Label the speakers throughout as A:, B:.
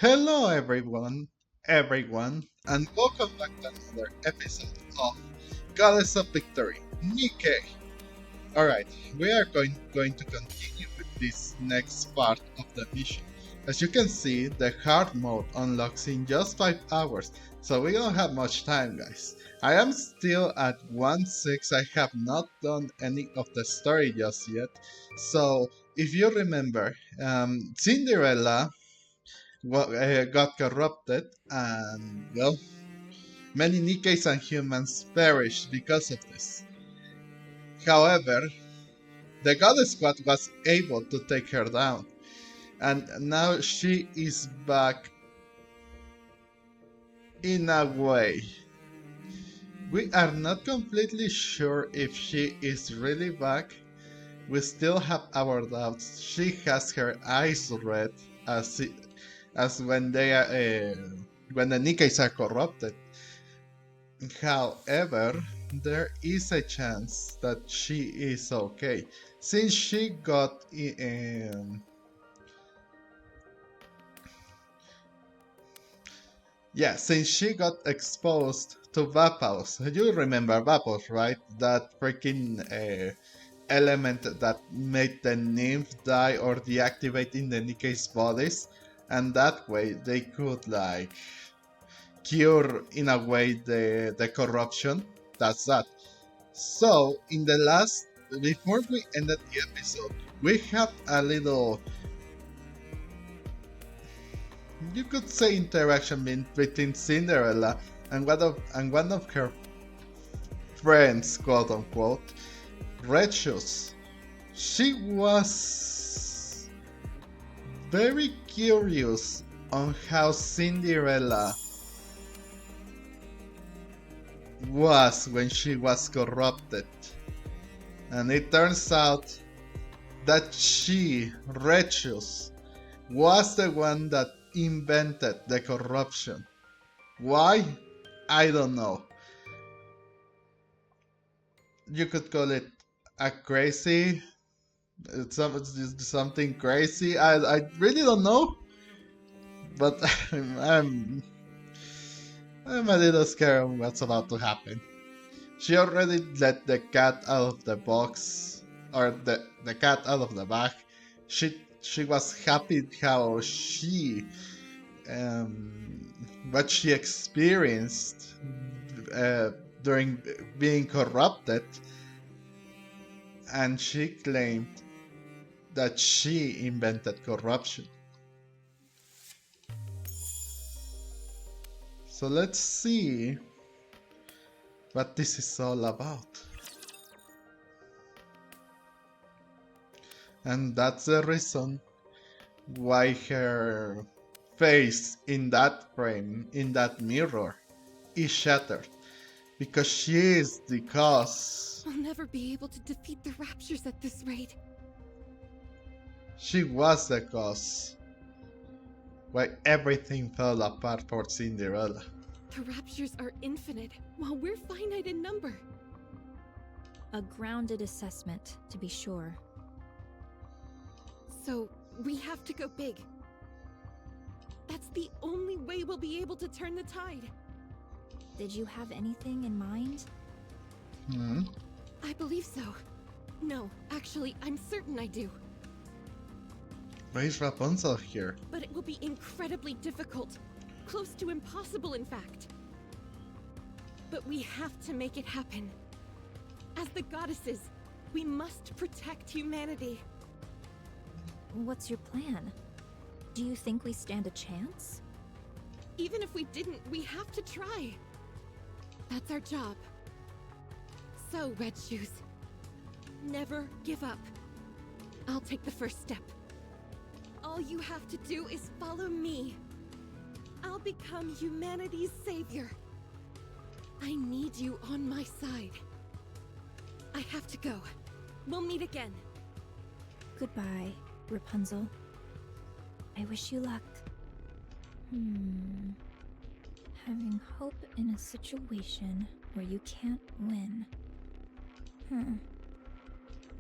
A: Hello everyone, and welcome back to another episode of Goddess of Victory, Nikke. Alright, we are going to continue with this next part of the mission. As you can see, the hard mode unlocks in just 5 hours, so we don't have much time, guys. I am still at 1-6, I have not done any of the story just yet, so if you remember, Cinderella got corrupted, and well, many Nikkes and humans perished because of this. However, the God Squad was able to take her down, and now she is back in a way. We are not completely sure if she is really back. We still have our doubts. She has her eyes red as when when the Nikkes are corrupted. However, there is a chance that she is okay, since she got since she got exposed to Vapors. You remember Vapors, right? That freaking element that made the nymph die or deactivate in the Nikke's bodies, and that way they could like cure in a way the corruption. That's that. So, in the last, before we ended the episode, we had a little, you could say, interaction between Cinderella and one of her friends, quote unquote, Red Shoes. She was very curious on how Cinderella was when she was corrupted. And it turns out that she, Retius, was the one that invented the corruption. Why? I don't know. You could call it a crazy, something crazy. I really don't know, but I'm a little scared of what's about to happen. She already let the cat out of the box, or the cat out of the bag. She was happy how what she experienced uh, during being corrupted, and she claimed that she invented corruption. So let's see what this is all about. And that's the reason why her face in that frame, in that mirror, is shattered. Because she is the cause.
B: I'll never be able to defeat the Raptures at this rate.
A: She was the cause why everything fell apart for Cinderella.
B: The Raptures are infinite, while we're finite in number.
C: A grounded assessment, to be sure.
B: So, we have to go big. That's the only way we'll be able to turn the tide.
C: Did you have anything in mind?
B: I believe so. No, actually, I'm certain I do.
A: Why is Rapunzel here?
B: But it will be incredibly difficult. Close to impossible, in fact. But we have to make it happen. As the goddesses, we must protect humanity.
C: What's your plan? Do you think we stand a chance?
B: Even if we didn't, we have to try. That's our job. So, Red Shoes, never give up. I'll take the first step. All you have to do is follow me. I'll become humanity's savior. I need you on my side. I have to go. We'll meet again.
C: Goodbye, Rapunzel. I wish you luck. Having hope in a situation where you can't win.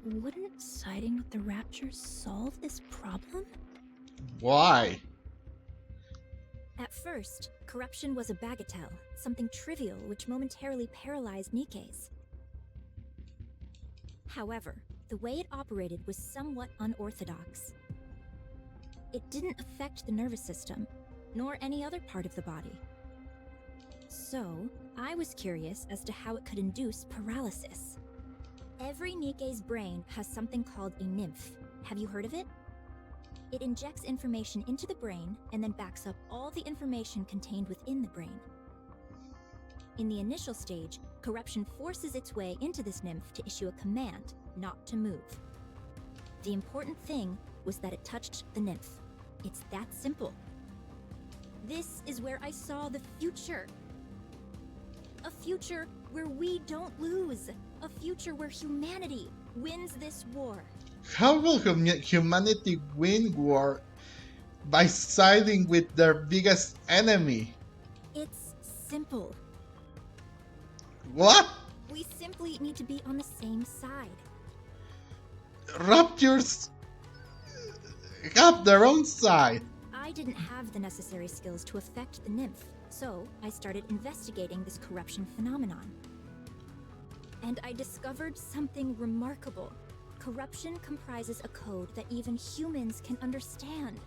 C: Wouldn't siding with the Raptures solve this problem?
A: Why?
C: At first, corruption was a bagatelle, something trivial which momentarily paralyzed Nikkes. However, the way it operated was somewhat unorthodox. It didn't affect the nervous system, nor any other part of the body. So, I was curious as to how it could induce paralysis. Every Nikke's brain has something called a nymph. Have you heard of it? It injects information into the brain and then backs up all the information contained within the brain. In the initial stage, corruption forces its way into this nymph to issue a command not to move. The important thing was that it touched the nymph. It's that simple. This is where I saw the future. A future where we don't lose. A future where humanity wins this war.
A: How will humanity win war? By siding with their biggest enemy.
C: It's simple.
A: What?
C: We simply need to be on the same side.
A: Raptors have their own side.
C: I didn't have the necessary skills to affect the nymph, so I started investigating this corruption phenomenon. And I discovered something remarkable. Corruption comprises a code that even humans can understand.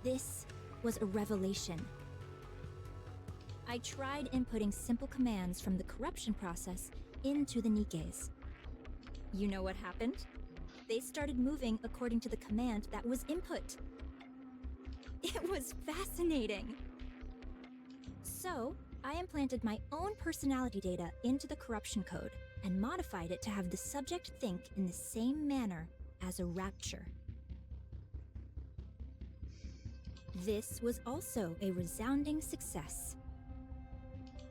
C: This was a revelation. I tried inputting simple commands from the corruption process into the Nikkes. You know what happened? They started moving according to the command that was input. It was fascinating. So, I implanted my own personality data into the corruption code and modified it to have the subject think in the same manner as a rapture. This was also a resounding success.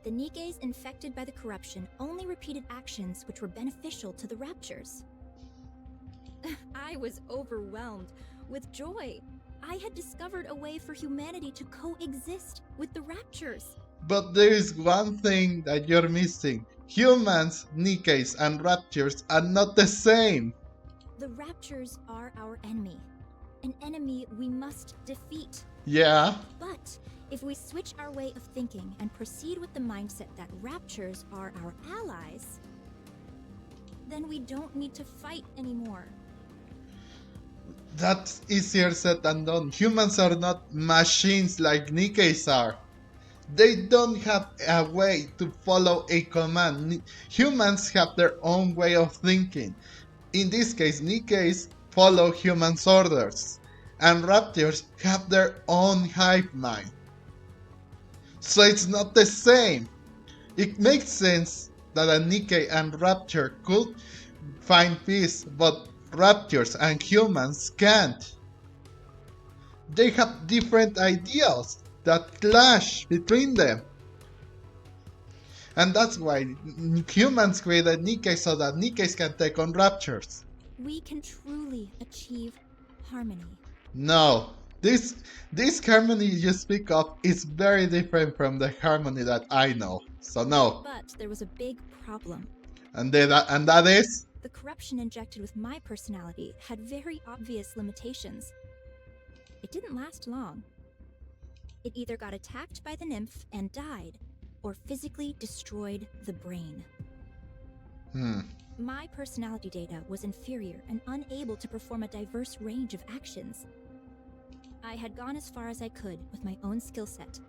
C: The Nikkes infected by the corruption only repeated actions which were beneficial to the raptures. I was overwhelmed with joy. I had discovered a way for humanity to coexist with the raptures.
A: But there is one thing that you're missing. Humans, Nikkes, and raptors are not the same.
C: The raptures are our enemy. An enemy we must defeat.
A: Yeah.
C: But if we switch our way of thinking and proceed with the mindset that raptures are our allies, then we don't need to fight anymore.
A: That's easier said than done. Humans are not machines like Nikkes are. They don't have a way to follow a command. Humans have their own way of thinking. In this case, Nikkes follow humans' orders, and raptors have their own hive mind. So it's not the same. It makes sense that a Nikke and raptor could find peace, but raptors and humans can't. They have different ideals that clash between them. And that's why humans created Nikke so that Nikkes can take on raptors.
C: We can truly achieve harmony.
A: No, this harmony you speak of is very different from the harmony that I know. So no.
C: But there was a big problem.
A: And that is?
C: The corruption injected with my personality had very obvious limitations. It didn't last long. It either got attacked by the nymph and died, or physically destroyed the brain. My personality data was inferior and unable to perform a diverse range of actions. I had gone as far as I could with my own skill set.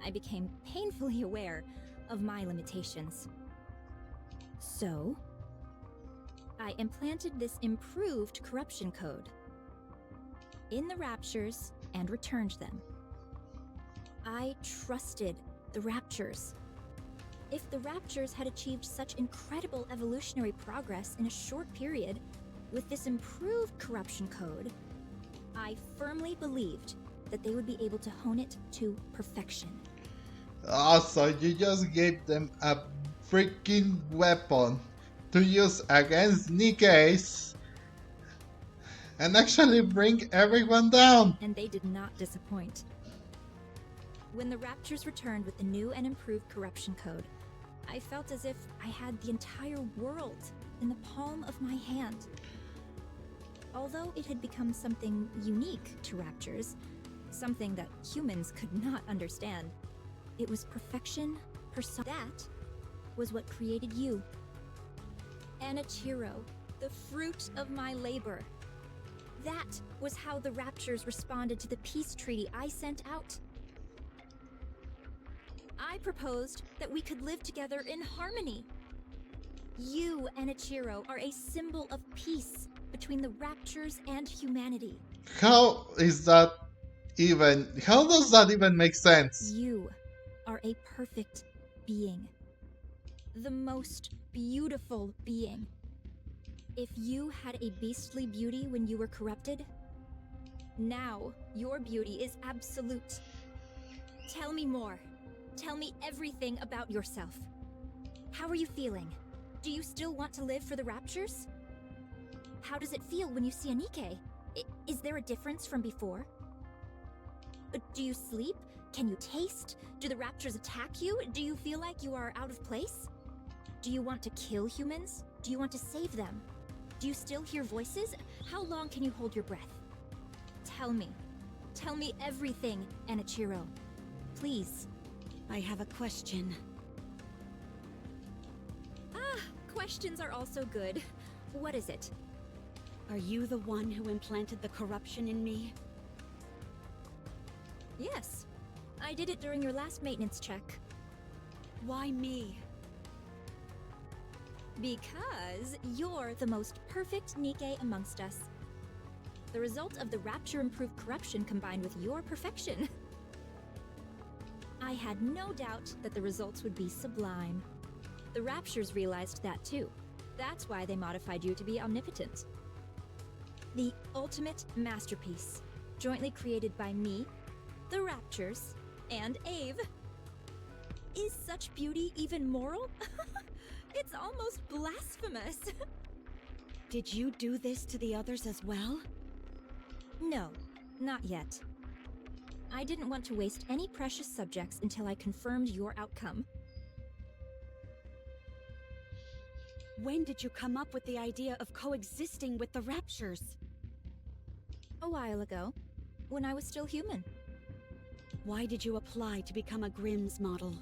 C: I became painfully aware of my limitations. So, I implanted this improved corruption code in the raptures and returned them. I trusted the raptures. If the raptures had achieved such incredible evolutionary progress in a short period with this improved corruption code, I firmly believed that they would be able to hone it to perfection.
A: So you just gave them a freaking weapon to use against Nikkes and actually bring everyone down.
C: And they did not disappoint. When the raptures returned with the new and improved corruption code, I felt as if I had the entire world in the palm of my hand. Although it had become something unique to raptors, something that humans could not understand. It was perfection, that was what created you. Anichiro, the fruit of my labor. That was how the Raptures responded to the peace treaty I sent out. I proposed that we could live together in harmony. You, Anichiro, are a symbol of peace between the Raptures and humanity.
A: How is that even? How does that even make sense?
C: You are a perfect being. The most beautiful being. If you had a beastly beauty when you were corrupted, now your beauty is absolute. Tell me more. Tell me everything about yourself. How are you feeling? Do you still want to live for the Raptures? How does it feel when you see a Nikke? Is there a difference from before? Do you sleep? Can you taste? Do the Raptures attack you? Do you feel like you are out of place? Do you want to kill humans? Do you want to save them? Do you still hear voices? How long can you hold your breath? Tell me. Tell me everything, Anichiro. Please.
B: I have a question.
C: Questions are also good. What is it?
B: Are you the one who implanted the corruption in me?
C: Yes. I did it during your last maintenance check.
B: Why me?
C: Because you're the most perfect Nikke amongst us. The result of the Rapture-improved corruption combined with your perfection. I had no doubt that the results would be sublime. The Raptures realized that too. That's why they modified you to be omnipotent. The ultimate masterpiece, jointly created by me, the Raptures, and Ave. Is such beauty even moral? It's almost blasphemous.
B: Did you do this to the others as well?
C: No, not yet. I didn't want to waste any precious subjects until I confirmed your outcome.
B: When did you come up with the idea of coexisting with the Raptures?
C: A while ago, when I was still human.
B: Why did you apply to become a Grimm's model?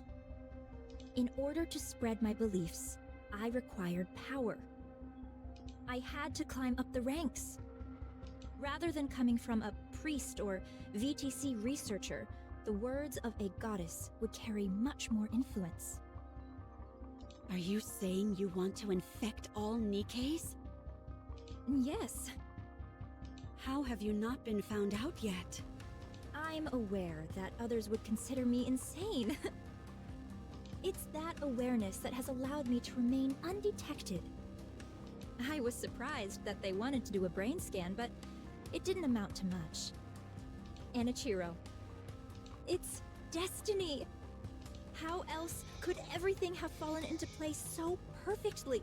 C: In order to spread my beliefs, I required power. I had to climb up the ranks. Rather than coming from a priest or VTC researcher, the words of a goddess would carry much more influence.
B: Are you saying you want to infect all Nikkes?
C: Yes.
B: How have you not been found out yet?
C: I'm aware that others would consider me insane. It's that awareness that has allowed me to remain undetected. I was surprised that they wanted to do a brain scan, but it didn't amount to much. Anichiro. It's destiny. How else could everything have fallen into place so perfectly?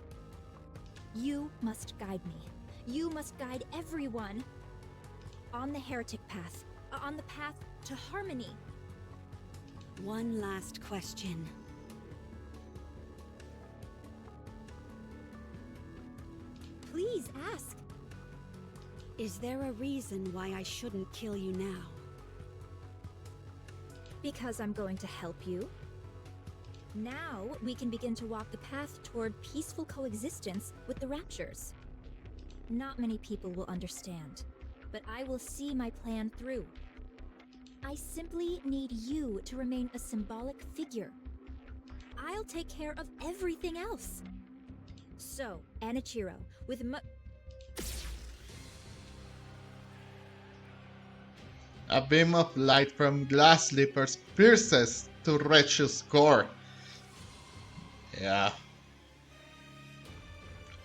C: You must guide me. You must guide everyone. On the heretic path. On the path to harmony.
B: One last question.
C: Please ask.
B: Is there a reason why I shouldn't kill you now?
C: Because I'm going to help you. Now we can begin to walk the path toward peaceful coexistence with the Raptures. Not many people will understand, but I will see my plan through. I simply need you to remain a symbolic figure. I'll take care of everything else. So, Anichiro, with
A: A beam of light from glass slippers pierces to Rechu's core. Yeah.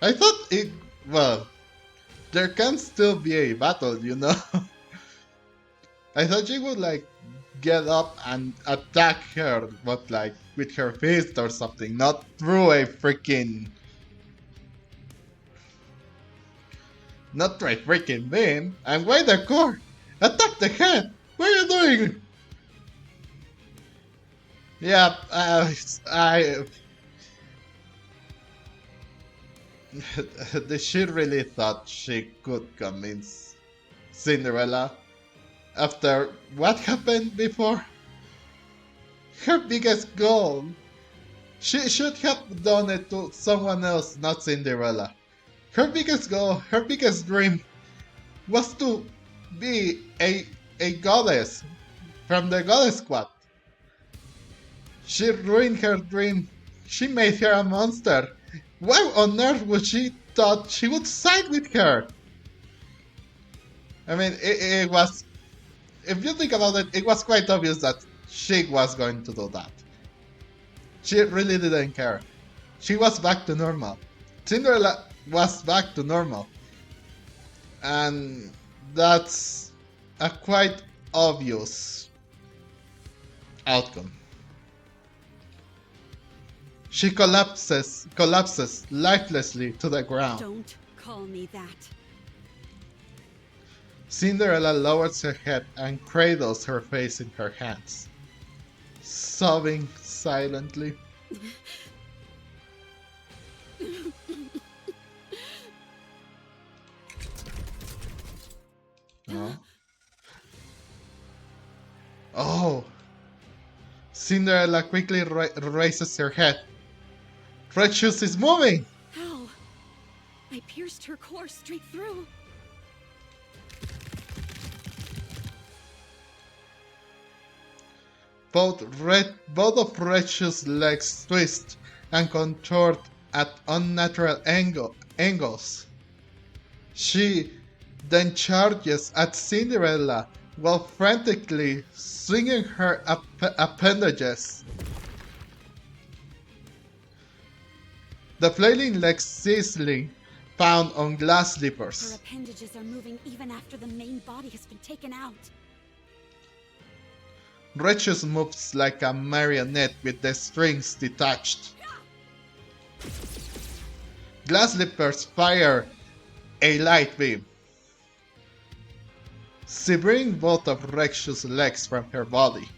A: I thought it... well... there can still be a battle, you know? I thought she would, like, get up and attack her, but, like, with her fist or something, not through a freaking... not through a freaking beam. And why the core? Attack the head! What are you doing? Yeah, she really thought she could convince Cinderella after what happened before. Her biggest goal. She should have done it to someone else, not Cinderella. Her biggest goal, her biggest dream was to be a goddess from the goddess squad. She ruined her dream. She made her a monster. Why on earth would she thought she would side with her? I mean, it was, if you think about it, it was quite obvious that she was going to do that. She really didn't care. She was back to normal. Cinderella was back to normal. And that's a quite obvious outcome. She collapses lifelessly to the ground.
B: Don't call me that.
A: Cinderella lowers her head and cradles her face in her hands, sobbing silently. Oh. Oh! Cinderella quickly raises her head. Red Shoes is moving!
B: How? I pierced her core straight through.
A: Both of Red Shoes' legs twist and contort at unnatural angles. She then charges at Cinderella while frantically swinging her appendages. The flailing legs sizzling pound on glass
B: Her
A: slippers.
B: appendages are moving even after the main body has been taken out.
A: Red Shoes moves like a marionette with the strings detached. Glass slippers fire a light beam, severing both of Red Shoes' legs from her body,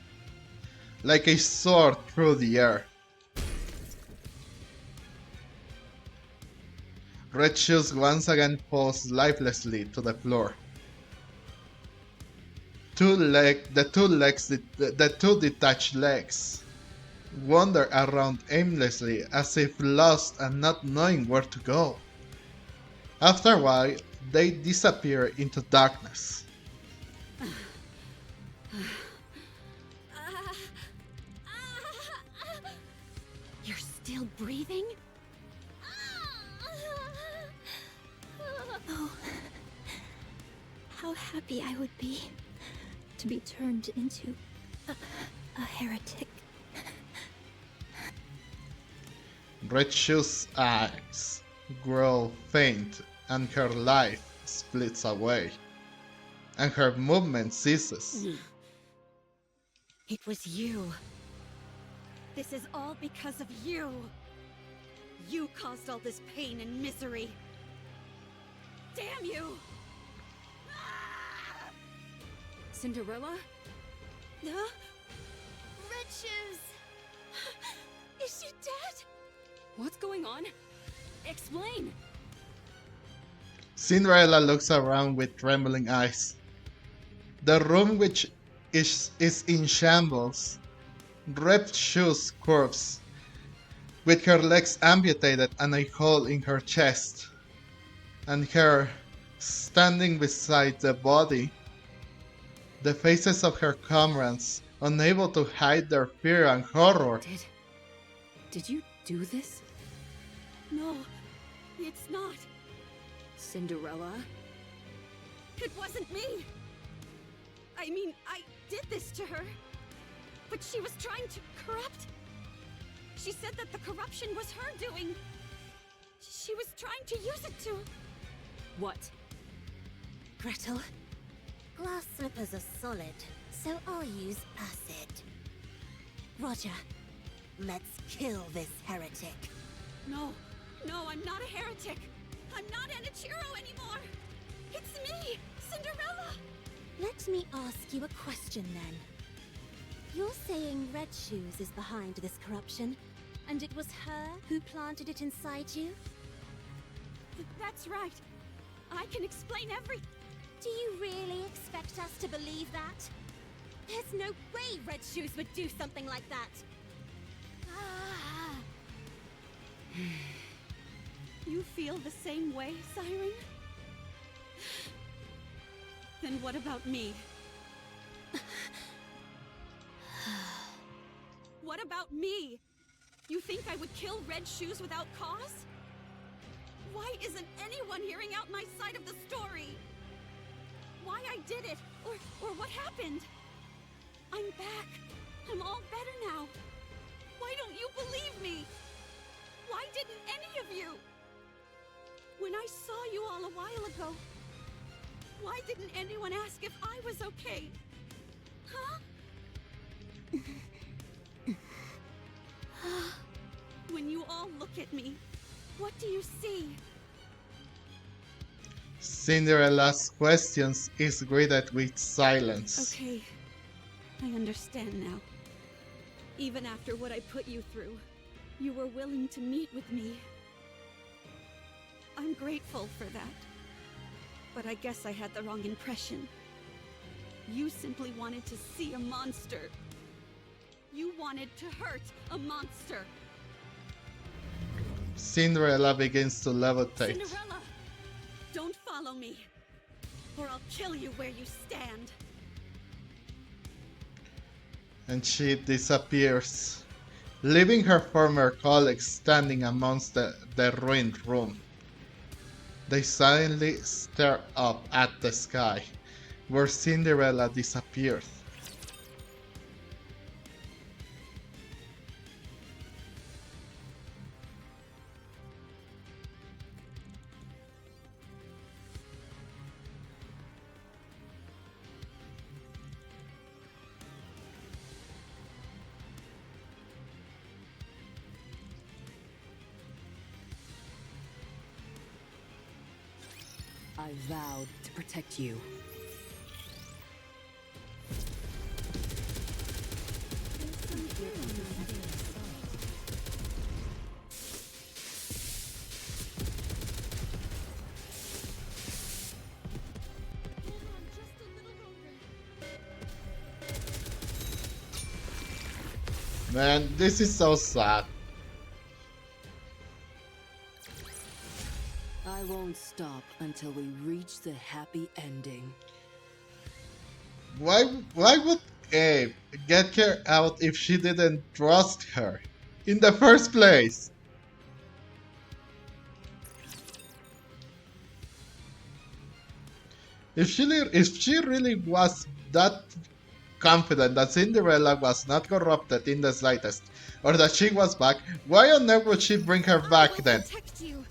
A: like a sword through the air. Red Shoes once again falls lifelessly to the floor. The two detached legs wander around aimlessly as if lost and not knowing where to go. After a while, they disappear into darkness.
B: You're still breathing?
C: Oh, how happy I would be to be turned into a heretic.
A: Red Shoes' eyes grow faint and her life splits away, and her movement ceases.
B: It was you. This is all because of you. You caused all this pain and misery. Damn you! Cinderella? Huh? Red Shoes! Is she dead? What's going on? Explain!
A: Cinderella looks around with trembling eyes. The room which is in shambles. Red Shoes corpse, with her legs amputated and a hole in her chest, and her standing beside the body. The faces of her comrades, unable to hide their fear and horror.
B: Did you do this? No, it's not. Cinderella? It wasn't me! I mean, I did this to her. But she was trying to corrupt. She said that the corruption was her doing. She was trying to use it to... What? Gretel?
D: Glass slippers are solid, so I'll use acid. Roger, let's kill this heretic.
B: No, I'm not a heretic. I'm not Enichiro anymore. It's me, Cinderella.
D: Let me ask you a question then. You're saying Red Shoes is behind this corruption, and it was her who planted it inside you?
B: That's right. I can explain every...
D: Do you really expect us to believe that? There's no way Red Shoes would do something like that. Ah.
B: You feel the same way, Siren? Then what about me? What about me? You think I would kill Red Shoes without cause? Why isn't anyone hearing out my side of the story? Why I did it, or what happened? I'm back. I'm all better now. Why don't you believe me? Why didn't any of you? When I saw you all a while ago, why didn't anyone ask if I was okay? Huh? When you all look at me, what do you see?
A: Cinderella's questions is greeted with silence.
B: Okay, I understand now. Even after what I put you through, you were willing to meet with me. I'm grateful for that. But I guess I had the wrong impression. You simply wanted to see a monster. You wanted to hurt a monster.
A: Cinderella begins to levitate.
B: Cinderella! Don't follow me, or I'll kill you where you stand.
A: And she disappears, leaving her former colleagues standing amongst the ruined room. They silently stare up at the sky, where Cinderella disappeared.
E: I vowed to protect you.
A: Man, this is so sad.
E: I won't stop until we reach the happy ending.
A: Why would Abe get her out if she didn't trust her in the first place? If she really was that confident that Cinderella was not corrupted in the slightest, or that she was back, why on earth would she bring her back
B: I will
A: then?
B: protect you.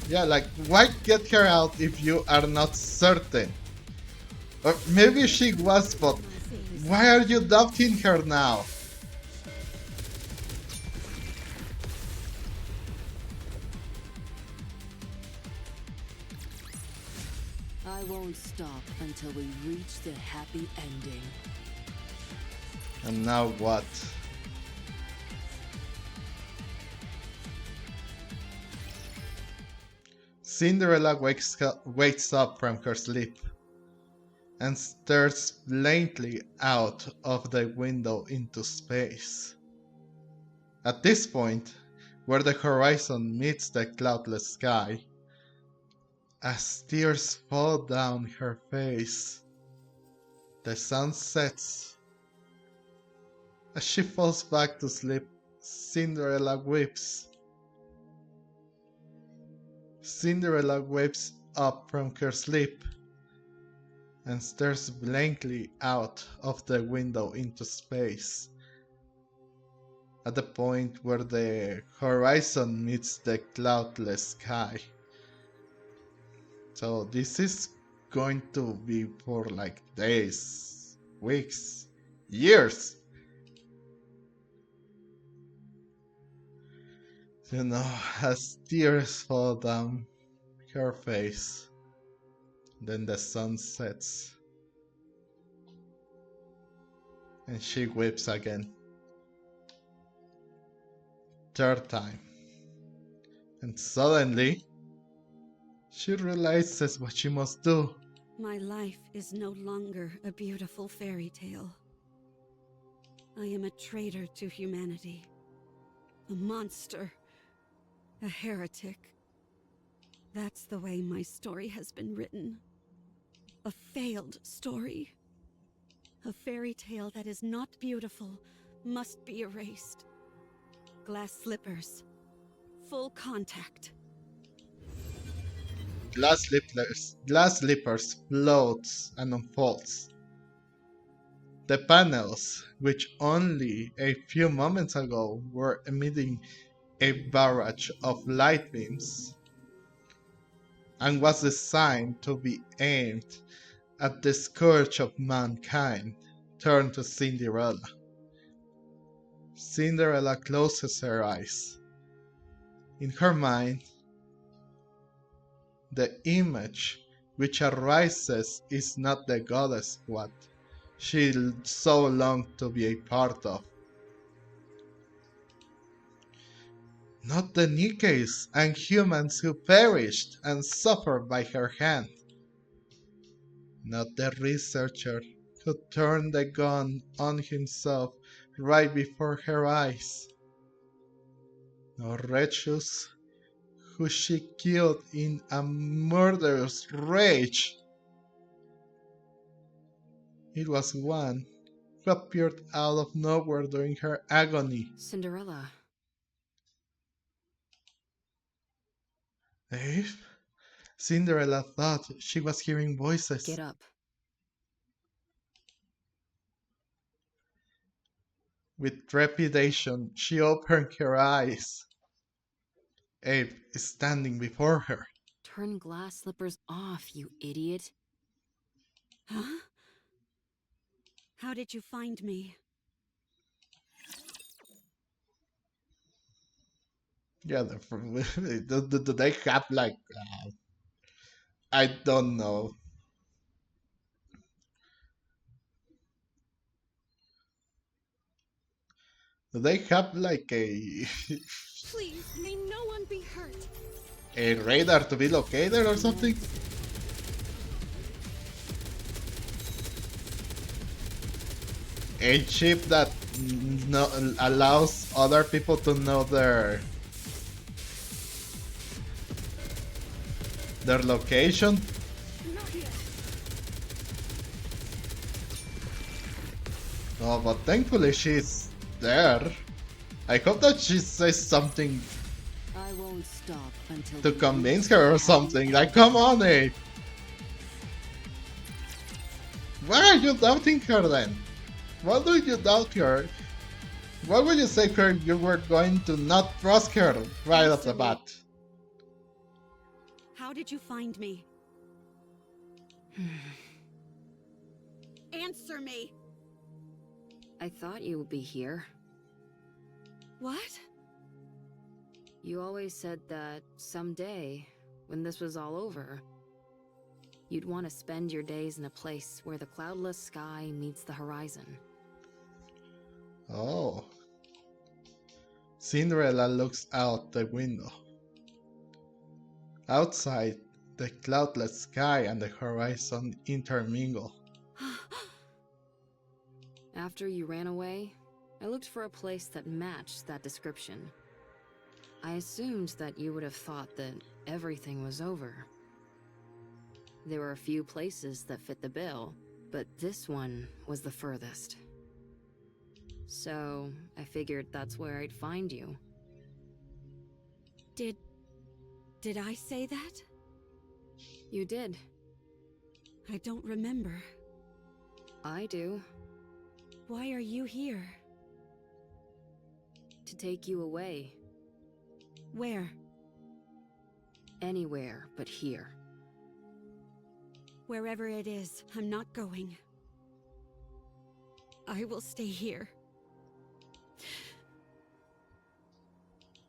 A: Yeah, like, why get her out if you are not certain? Or maybe she was, but why are you doubting her now?
E: I won't stop until we reach the happy ending.
A: And now what? Cinderella wakes up from her sleep and stares blankly out of the window into space. At this point, where the horizon meets the cloudless sky, as tears fall down her face, the sun sets. As she falls back to sleep, Cinderella weeps. Cinderella wakes up from her sleep and stares blankly out of the window into space. At the point where the horizon meets the cloudless sky. So this is going to be for like days, weeks, years. You know, as tears fall down her face, then the sun sets. And she weeps again. Third time. And suddenly, she realizes what she must do.
D: My life is no longer a beautiful fairy tale. I am a traitor to humanity. A monster. A heretic. That's the way my story has been written. A failed story. A fairy tale that is not beautiful must be erased. Glass slippers. Full contact.
A: Glass slippers floats and unfolds. The panels, which only a few moments ago were emitting a barrage of light beams, and was designed to be aimed at the scourge of mankind, turn to Cinderella. Cinderella closes her eyes. In her mind, the image which arises is not the goddess what she so longed to be a part of. Not the Nikkes and humans who perished and suffered by her hand. Not the researcher who turned the gun on himself right before her eyes. Nor Red Shoes, who she killed in a murderous rage. It was one who appeared out of nowhere during her agony.
E: Cinderella.
A: Dave? Cinderella thought she was hearing voices.
E: Get up.
A: With trepidation, she opened her eyes. Abe is standing before her.
E: Turn glass slippers off, you idiot.
D: Huh? How did you find me?
A: Yeah, do they have like I don't know. Do they have like
B: Please, may no one be hurt.
A: a radar to be located or something? A chip that no, allows other people to know their location?
B: Not yet.
A: Oh, but thankfully she's there. I hope that she says something
E: I won't stop until
A: to
E: we
A: convince
E: reach
A: her or
E: the
A: something.
E: happy
A: Like, come on, Abe. Why are you doubting her then? Why do you doubt her? Why would you say her you were going to not trust her right off the bat?
D: How did you find me? Answer me!
E: I thought you would be here.
D: What?
E: You always said that someday, when this was all over, you'd want to spend your days in a place where the cloudless sky meets the horizon.
A: Oh. Cinderella looks out the window. Outside, the cloudless sky and the horizon intermingle.
E: After you ran away, I looked for a place that matched that description. I assumed that you would have thought that everything was over. There were a few places that fit the bill, but this one was the furthest. So, I figured that's where I'd find you.
D: Did I say that?
E: You did.
D: I don't remember.
E: I do.
D: Why are you here?
E: To take you away.
D: Where?
E: Anywhere but here.
D: Wherever it is, I'm not going. I will stay here.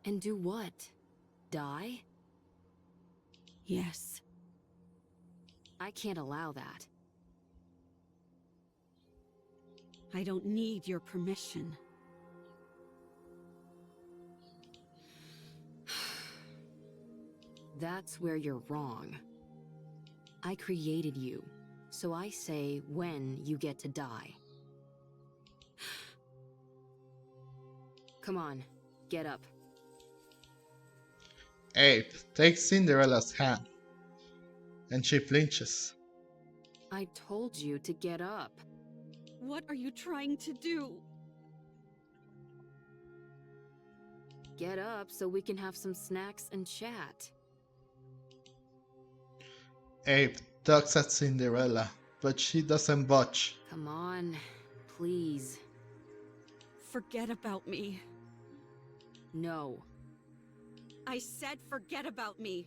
E: And do what? Die?
D: Yes.
E: I can't allow that.
D: I don't need your permission.
E: That's where you're wrong. I created you, so I say when you get to die. Come on, get up.
A: Abe takes Cinderella's hand, and she flinches.
E: I told you to get up.
D: What are you trying to do?
E: Get up so we can have some snacks and chat.
A: Abe tugs at Cinderella, but she doesn't budge.
E: Come on, please.
D: Forget about me.
E: No.
D: I said forget about me.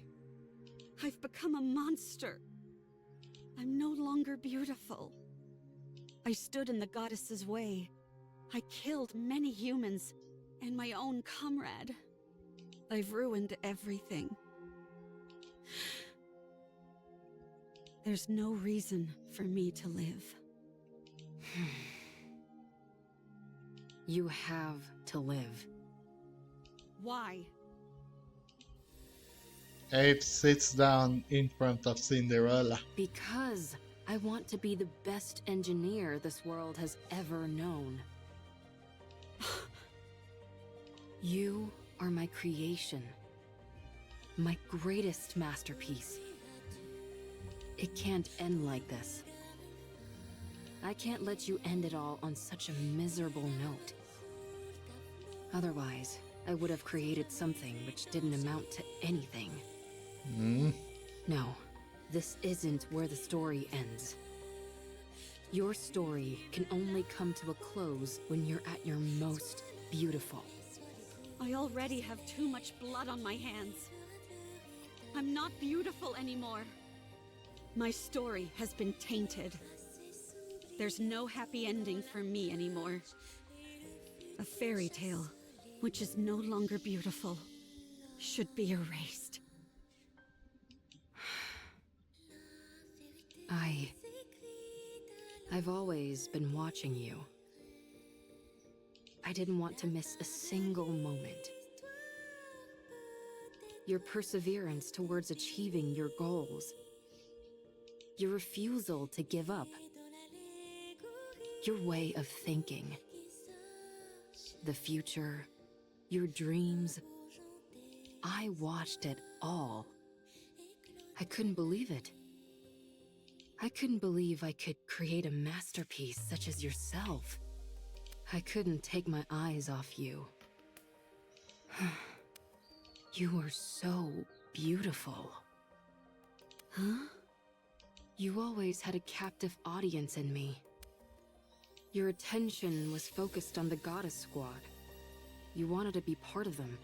D: I've become a monster. I'm no longer beautiful. I stood in the goddess's way. I killed many humans and my own comrade. I've ruined everything. There's no reason for me to live.
E: You have to live.
D: Why?
A: Abe sits down in front of Cinderella.
E: Because I want to be the best engineer this world has ever known. You are my creation. My greatest masterpiece. It can't end like this. I can't let you end it all on such a miserable note. Otherwise, I would have created something which didn't amount to anything. No, this isn't where the story ends. Your story can only come to a close when you're at your most beautiful.
D: I already have too much blood on my hands. I'm not beautiful anymore. My story has been tainted. There's no happy ending for me anymore. A fairy tale, which is no longer beautiful, should be erased.
E: I've always been watching you. I didn't want to miss a single moment. Your perseverance towards achieving your goals. Your refusal to give up. Your way of thinking. The future. Your dreams. I watched it all. I couldn't believe it. I couldn't believe I could create a masterpiece such as yourself. I couldn't take my eyes off you. You were so beautiful. Huh? You always had a captive audience in me. Your attention was focused on the Goddess Squad. You wanted to be part of them.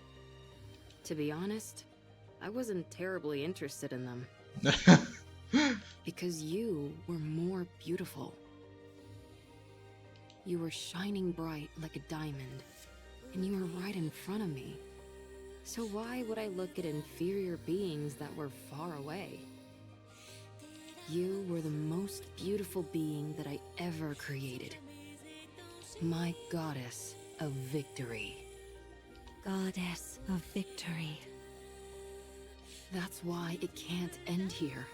E: To be honest, I wasn't terribly interested in them. Because you were more beautiful. You were shining bright like a diamond, and you were right in front of me. So why would I look at inferior beings that were far away? You were the most beautiful being that I ever created. My goddess of victory.
D: Goddess of victory.
E: That's why it can't end here.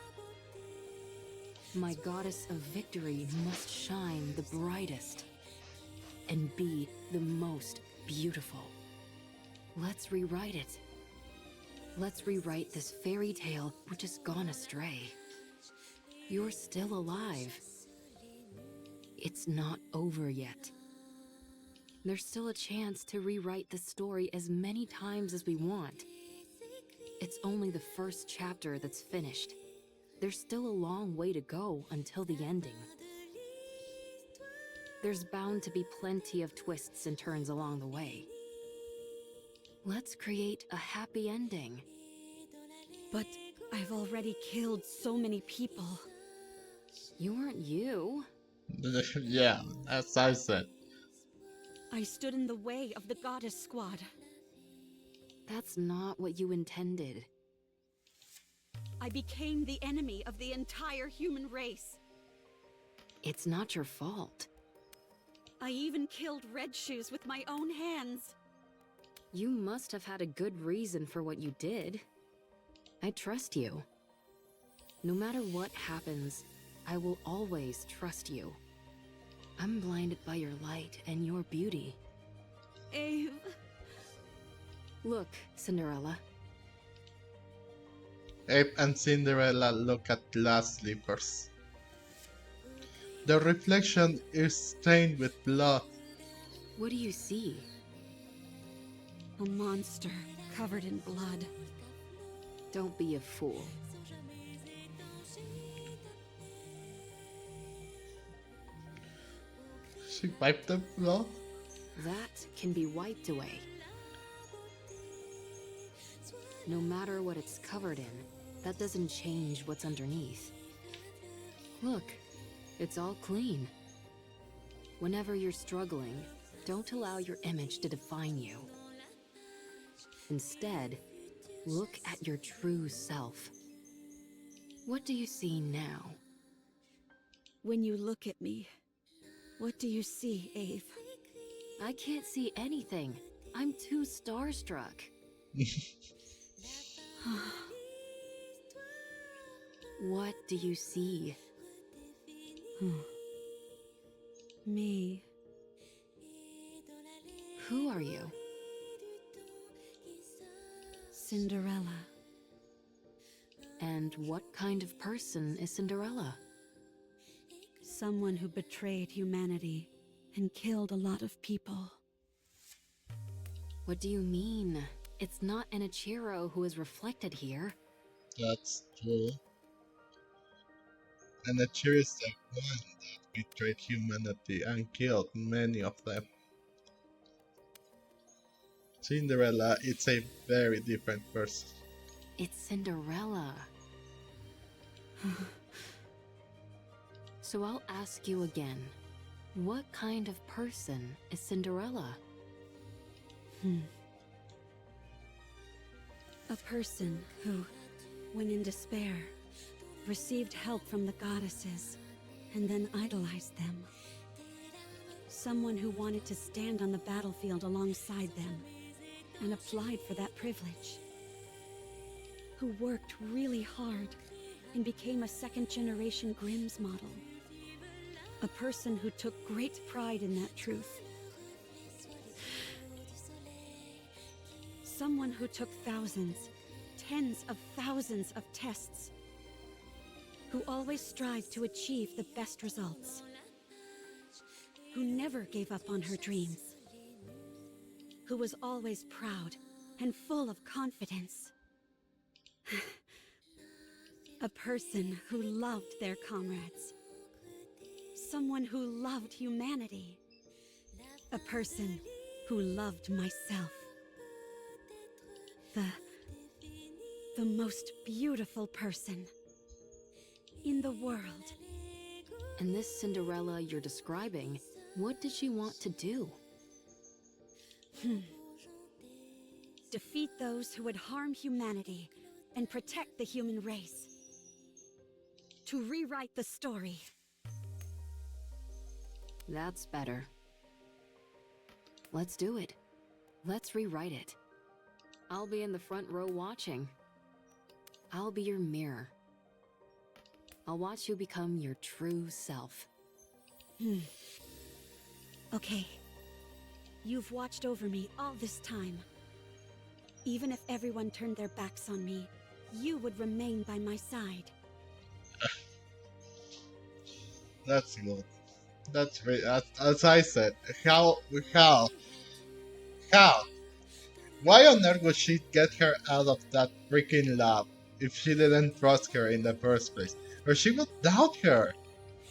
E: My goddess of victory must shine the brightest and be the most beautiful. Let's rewrite it. Let's rewrite this fairy tale which has gone astray. You're still alive. It's not over yet. There's still a chance to rewrite the story as many times as we want. It's only the first chapter that's finished. There's still a long way to go until the ending. There's bound to be plenty of twists and turns along the way. Let's create a happy ending.
D: But I've already killed so many people.
E: You weren't you.
A: Yeah, as I said.
D: I stood in the way of the Goddess Squad.
E: That's not what you intended.
D: I became the enemy of the entire human race.
E: It's not your fault.
D: I even killed Red Shoes with my own hands.
E: You must have had a good reason for what you did. I trust you. No matter what happens, I will always trust you. I'm blinded by your light and your beauty.
D: Ave...
E: Look, Cinderella.
A: Abe and Cinderella look at glass slippers. The reflection is stained with blood.
E: What do you see?
D: A monster covered in blood.
E: Don't be a fool.
A: She wiped the blood?
E: That can be wiped away. No matter what it's covered in, that doesn't change what's underneath. Look, it's all clean. Whenever you're struggling, don't allow your image to define you. Instead, look at your true self. What do you see now?
D: When you look at me, what do you see, Ave?
E: I can't see anything. I'm too starstruck. What do you see?
D: Me.
E: Who are you?
D: Cinderella.
E: And what kind of person is Cinderella?
D: Someone who betrayed humanity and killed a lot of people.
E: What do you mean? It's not Enichiro who is reflected here.
A: That's true. And the Cheer is the one that betrayed humanity and killed many of them. Cinderella is a very different person.
E: It's Cinderella. So I'll ask you again. What kind of person is Cinderella?
D: A person who, when in despair, received help from the goddesses and then idolized them. Someone who wanted to stand on the battlefield alongside them and applied for that privilege. Who worked really hard and became a second-generation Grimm's model. A person who took great pride in that truth. Someone who took thousands, tens of thousands of tests. Who always strived to achieve the best results. Who never gave up on her dreams. Who was always proud and full of confidence. A person who loved their comrades. Someone who loved humanity. A person who loved myself. The most beautiful person in the world.
E: And this Cinderella you're describing, what did she want to do?
D: Defeat those who would harm humanity and protect the human race. To rewrite the story.
E: That's better. Let's do it. Let's rewrite it. I'll be in the front row watching. I'll be your mirror. I'll watch you become your true self.
D: Okay. You've watched over me all this time. Even if everyone turned their backs on me, you would remain by my side.
A: That's good. That's great. As I said, how? Why on earth would she get her out of that freaking lab if she didn't trust her in the first place? Or she would doubt her.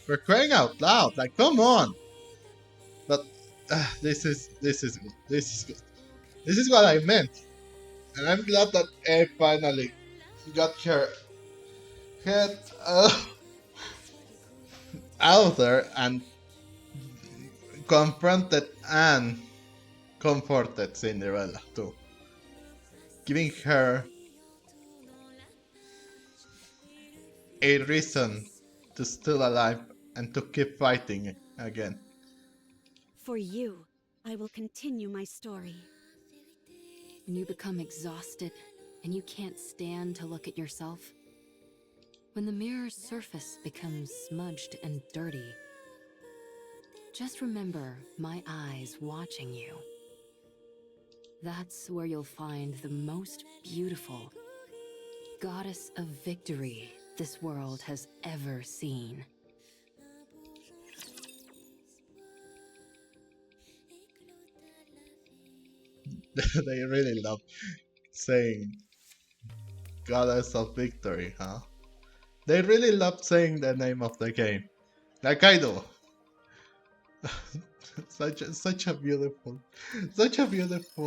A: For crying out loud, like come on. But this is good. This is good. This is what I meant. And I'm glad that Abe finally got her head out there and confronted and comforted Cinderella too, giving her a reason to still alive and to keep fighting again.
D: For you, I will continue my story.
E: When you become exhausted and you can't stand to look at yourself, when the mirror's surface becomes smudged and dirty, just remember my eyes watching you. That's where you'll find the most beautiful goddess of victory this world has ever seen.
A: They really love saying Goddess of Victory, huh? They really love saying the name of the game. Like I do. such a beautiful,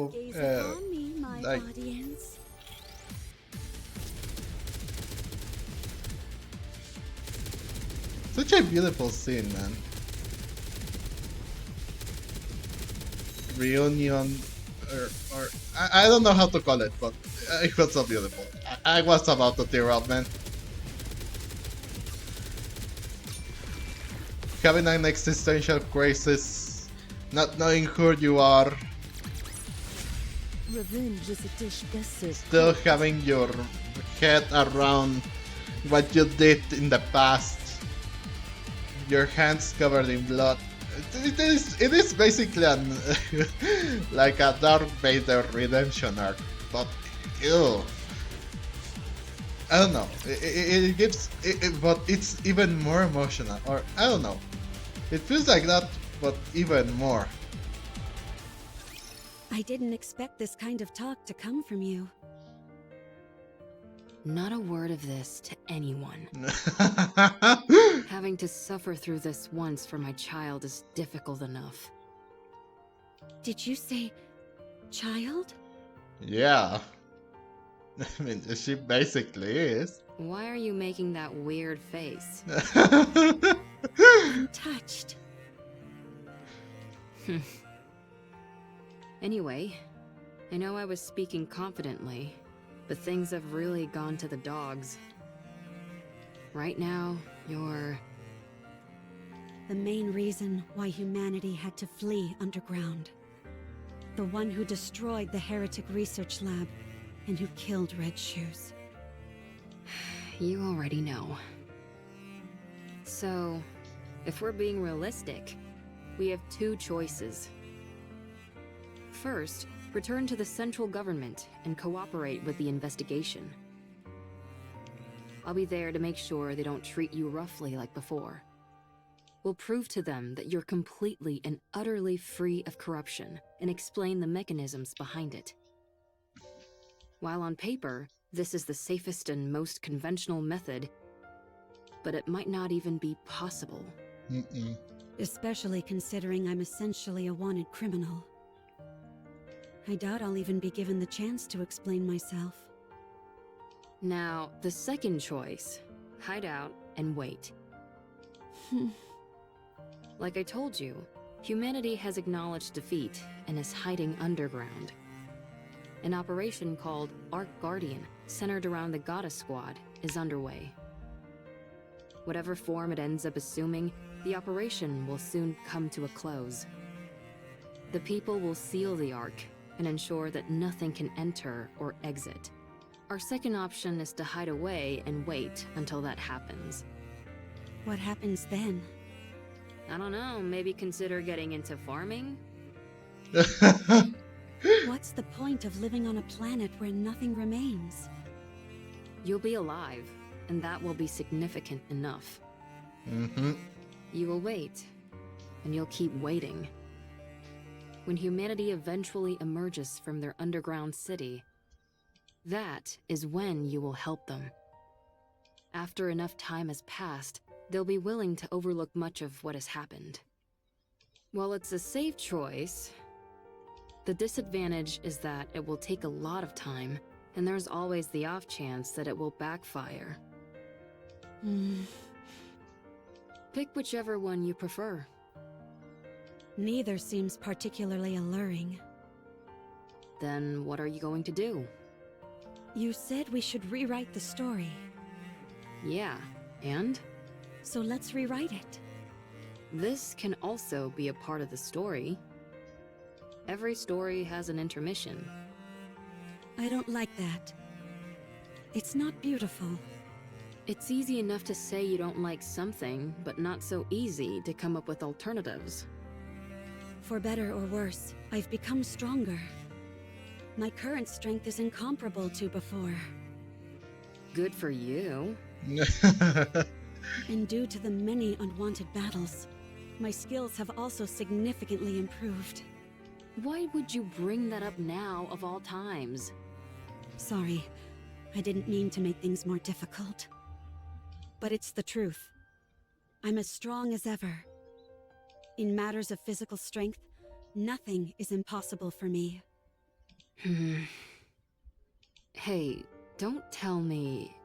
D: Gaze upon me, my
A: like
D: audience.
A: such a beautiful scene, man. Reunion, or I don't know how to call it, but it was so beautiful. I was about to tear up, man. Having an existential crisis, not knowing who you are,
D: Revenge is a dish best served.
A: still having your head around what you did in the past, your hands covered in blood. It is basically an like a Darth Vader redemption arc, but ew. I don't know. It gives, but it's even more emotional, or I don't know. It feels like that, but even more.
D: I didn't expect this kind of talk to come from you.
E: Not a word of this to anyone. Having to suffer through this once for my child is difficult enough.
D: Did you say child?
A: Yeah. I mean, she basically is.
E: Why are you making that weird face?
D: I'm touched.
E: Anyway, I know I was speaking confidently, but things have really gone to the dogs. Right now, you're...
D: The main reason why humanity had to flee underground. The one who destroyed the heretic research lab and who killed Red Shoes.
E: You already know. So, if we're being realistic, we have two choices. First, return to the central government and cooperate with the investigation. I'll be there to make sure they don't treat you roughly like before. We'll prove to them that you're completely and utterly free of corruption and explain the mechanisms behind it. While on paper, this is the safest and most conventional method, but it might not even be possible.
D: Especially considering I'm essentially a wanted criminal. I doubt I'll even be given the chance to explain myself.
E: Now, the second choice, hide out and wait. Like I told you, humanity has acknowledged defeat and is hiding underground. An operation called Ark Guardian, centered around the Goddess Squad, is underway. Whatever form it ends up assuming, the operation will soon come to a close. The people will seal the Ark and ensure that nothing can enter or exit. Our second option is to hide away and wait until that happens.
D: What happens then?
E: I don't know, maybe consider getting into farming?
D: What's the point of living on a planet where nothing remains?
E: You'll be alive, and that will be significant enough. You will wait, and you'll keep waiting. When humanity eventually emerges from their underground city, that is when you will help them. After enough time has passed, they'll be willing to overlook much of what has happened. While it's a safe choice, the disadvantage is that it will take a lot of time, and there's always the off chance that it will backfire. Pick whichever one you prefer.
D: Neither seems particularly alluring.
E: Then what are you going to do?
D: You said we should rewrite the story.
E: Yeah, and?
D: So let's rewrite it.
E: This can also be a part of the story. Every story has an intermission.
D: I don't like that. It's not beautiful.
E: It's easy enough to say you don't like something, but not so easy to come up with alternatives.
D: For better or worse, I've become stronger. My current strength is incomparable to before.
E: Good for you.
D: And due to the many unwanted battles, my skills have also significantly improved.
E: Why would you bring that up now of all times?
D: Sorry, I didn't mean to make things more difficult. But it's the truth. I'm as strong as ever. In matters of physical strength, nothing is impossible for me.
E: Hey, don't tell me...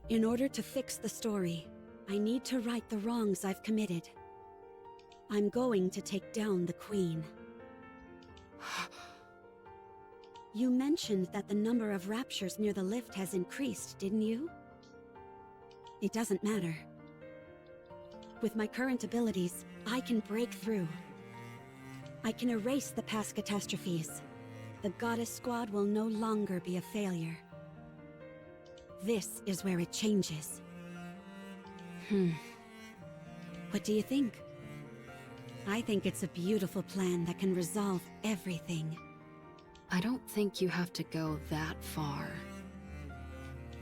D: In order to fix the story, I need to right the wrongs I've committed. I'm going to take down the Queen. You mentioned that the number of raptures near the lift has increased, didn't you? It doesn't matter. With my current abilities, I can break through. I can erase the past catastrophes. The Goddess Squad will no longer be a failure. This is where it changes. What do you think? I think it's a beautiful plan that can resolve everything.
E: I don't think you have to go that far.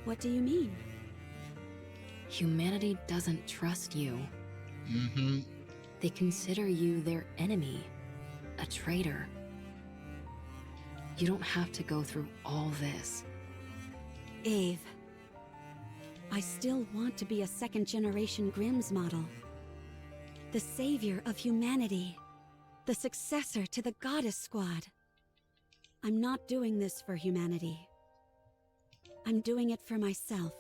D: What do you mean?
E: Humanity doesn't trust you. They consider you their enemy, a traitor. You don't have to go through all this.
D: Ave, I still want to be a second-generation Grimm's model. The savior of humanity. The successor to the Goddess Squad. I'm not doing this for humanity. I'm doing it for myself.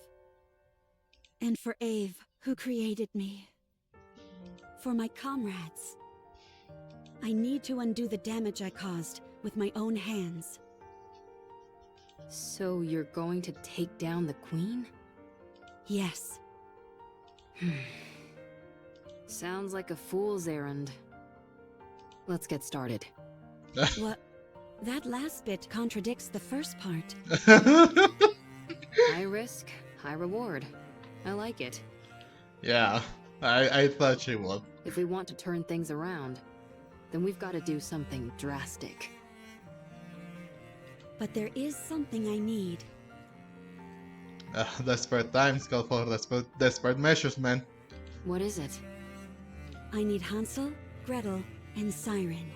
D: And for Ave, who created me. For my comrades. I need to undo the damage I caused with my own hands.
E: So you're going to take down the Queen?
D: Yes.
E: Sounds like a fool's errand. Let's get started.
D: What? That last bit contradicts the first part.
E: High risk, high reward. I like it.
A: Yeah, I thought she would.
E: If we want to turn things around, then we've got to do something drastic.
D: But there is something I need.
A: Desperate times call for desperate measures, man.
E: What is it?
D: I need Hansel, Gretel, and Siren.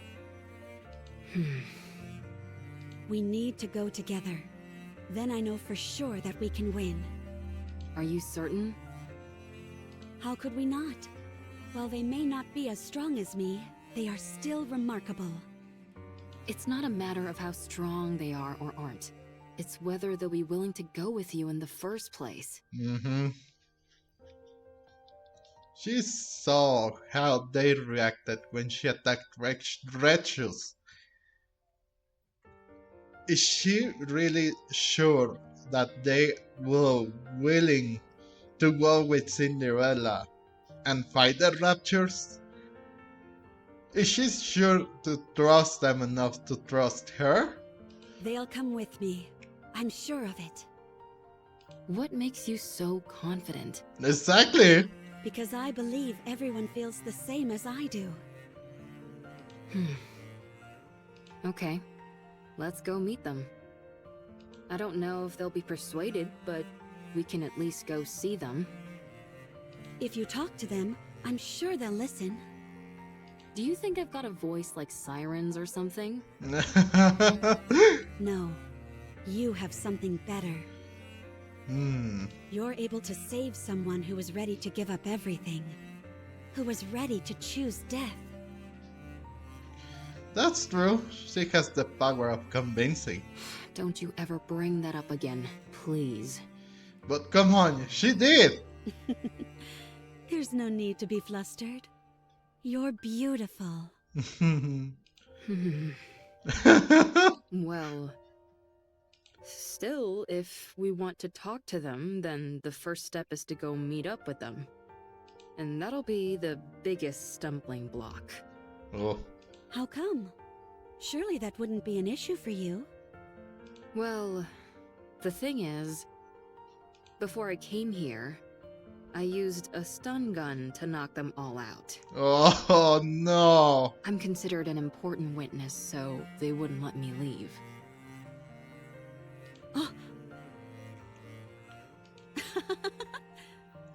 D: We need to go together. Then I know for sure that we can win.
E: Are you certain?
D: How could we not? While they may not be as strong as me, they are still remarkable.
E: It's not a matter of how strong they are or aren't. It's whether they'll be willing to go with you in the first place.
A: She saw how they reacted when she attacked Wretches. Is she really sure that they were willing to go with Cinderella and fight the Raptures? Is she sure to trust them enough to trust her?
D: They'll come with me. I'm sure of it.
E: What makes you so confident?
A: Exactly.
D: Because I believe everyone feels the same as I do.
E: Okay, let's go meet them. I don't know if they'll be persuaded, but we can at least go see them.
D: If you talk to them, I'm sure they'll listen.
E: Do you think I've got a voice like sirens or something?
D: No, you have something better. You're able to save someone who is ready to give up everything. Who is ready to choose death.
A: That's true. She has the power of convincing.
E: Don't you ever bring that up again, please.
A: But come on, she did!
D: There's no need to be flustered. You're beautiful.
E: Well, still, if we want to talk to them, then the first step is to go meet up with them. And that'll be the biggest stumbling block.
A: Oh.
D: How come? Surely that wouldn't be an issue for you.
E: Well, the thing is, before I came here, I used a stun gun to knock them all out.
A: Oh no.
E: I'm considered an important witness, so they wouldn't let me leave.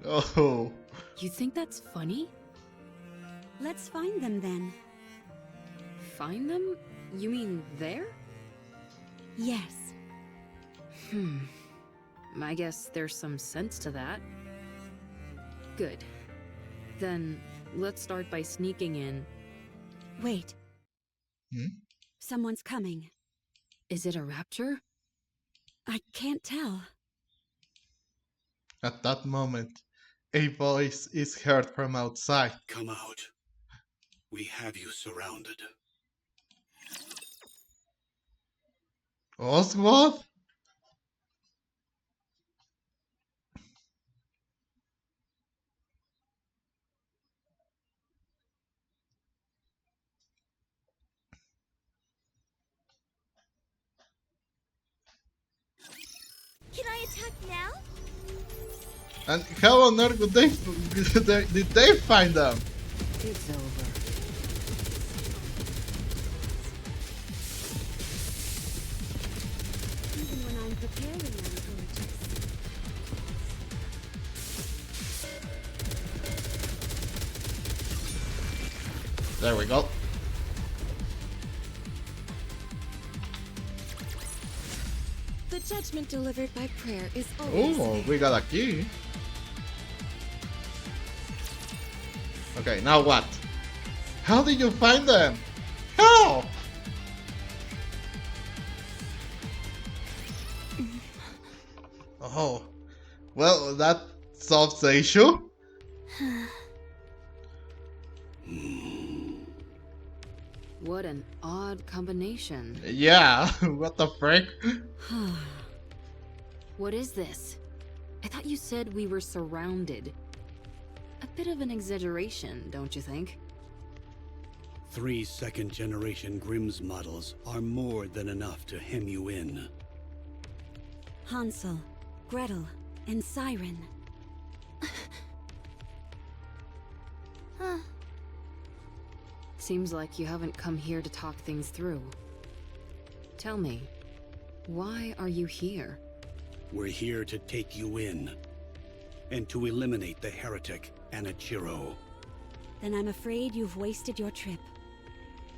A: Oh.
E: You think that's funny?
D: Let's find them then.
E: Find them? You mean there?
D: Yes.
E: I guess there's some sense to that. Good. Then, let's start by sneaking in.
D: Wait.
A: Hmm?
D: Someone's coming.
E: Is it a rapture?
D: I can't tell.
A: At that moment, a voice is heard from outside.
F: Come out. We have you surrounded.
A: Oswald?
C: Can I attack now?
A: And how on earth would did they find them?
E: It's over.
D: Even when I'm preparing, I'm gorgeous.
A: There we go.
B: The judgment delivered by prayer is always
A: Oh,
B: fair.
A: we got a key. Okay, now what? How did you find them? How? Oh, well, that solves the issue.
E: What an odd combination.
A: Yeah, what the frick?
E: What is this? I thought you said we were surrounded. A bit of an exaggeration, don't you think?
F: 3 second-generation Grimm's models are more than enough to hem you in.
D: Hansel, Gretel, and Siren.
E: Seems like you haven't come here to talk things through. Tell me, why are you here?
F: We're here to take you in, and to eliminate the heretic Anichiro.
D: Then I'm afraid you've wasted your trip.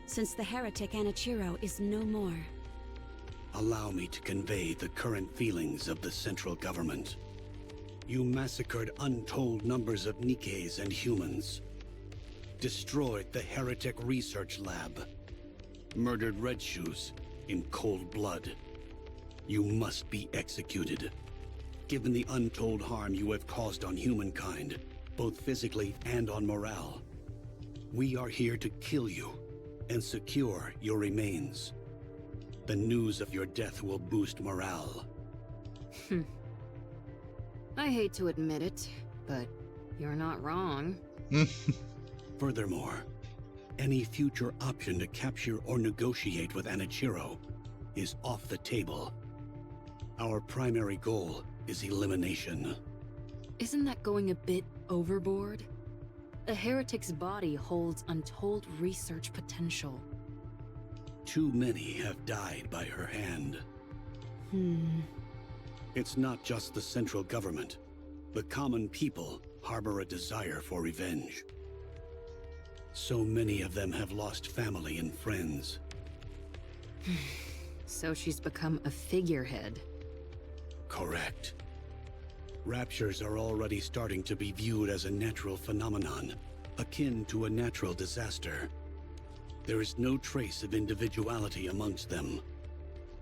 D: Since the heretic Anichiro is no more.
F: Allow me to convey the current feelings of the central government. You massacred untold numbers of Nikkes and humans. Destroyed the heretic research lab. Murdered Red Shoes in cold blood. You must be executed. Given the untold harm you have caused on humankind, both physically and on morale, we are here to kill you and secure your remains. The news of your death will boost morale.
E: I hate to admit it, but you're not wrong.
F: Furthermore, any future option to capture or negotiate with Anichiro is off the table. Our primary goal is elimination.
E: Isn't that going a bit overboard? A heretic's body holds untold research potential.
F: Too many have died by her hand. It's not just the central government. The common people harbor a desire for revenge. So many of them have lost family and friends.
E: So she's become a figurehead.
F: Correct. Raptures are already starting to be viewed as a natural phenomenon, akin to a natural disaster. There is no trace of individuality amongst them.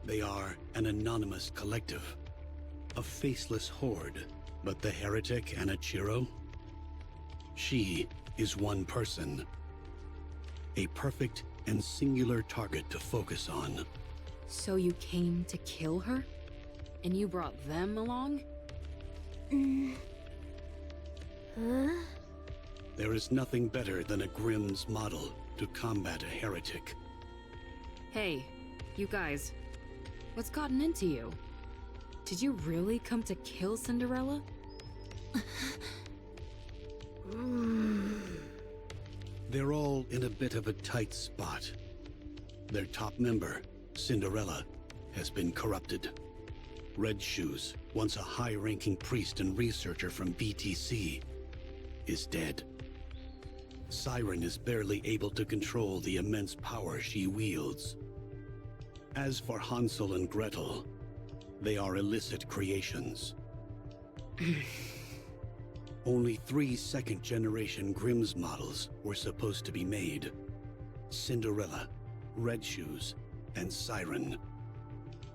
F: They are an anonymous collective, a faceless horde. But the heretic Anichiro? She is one person. A perfect and singular target to focus on.
E: So you came to kill her? And you brought them along?
F: There is nothing better than a Grimm's model to combat a heretic.
E: Hey, you guys. What's gotten into you? Did you really come to kill Cinderella?
F: They're all in a bit of a tight spot. Their top member, Cinderella, has been corrupted. Red Shoes, once a high-ranking priest and researcher from BTC, is dead. Siren is barely able to control the immense power she wields. As for Hansel and Gretel, they are illicit creations. Only 3 second-generation Grimm's models were supposed to be made. Cinderella, Red Shoes, and Siren.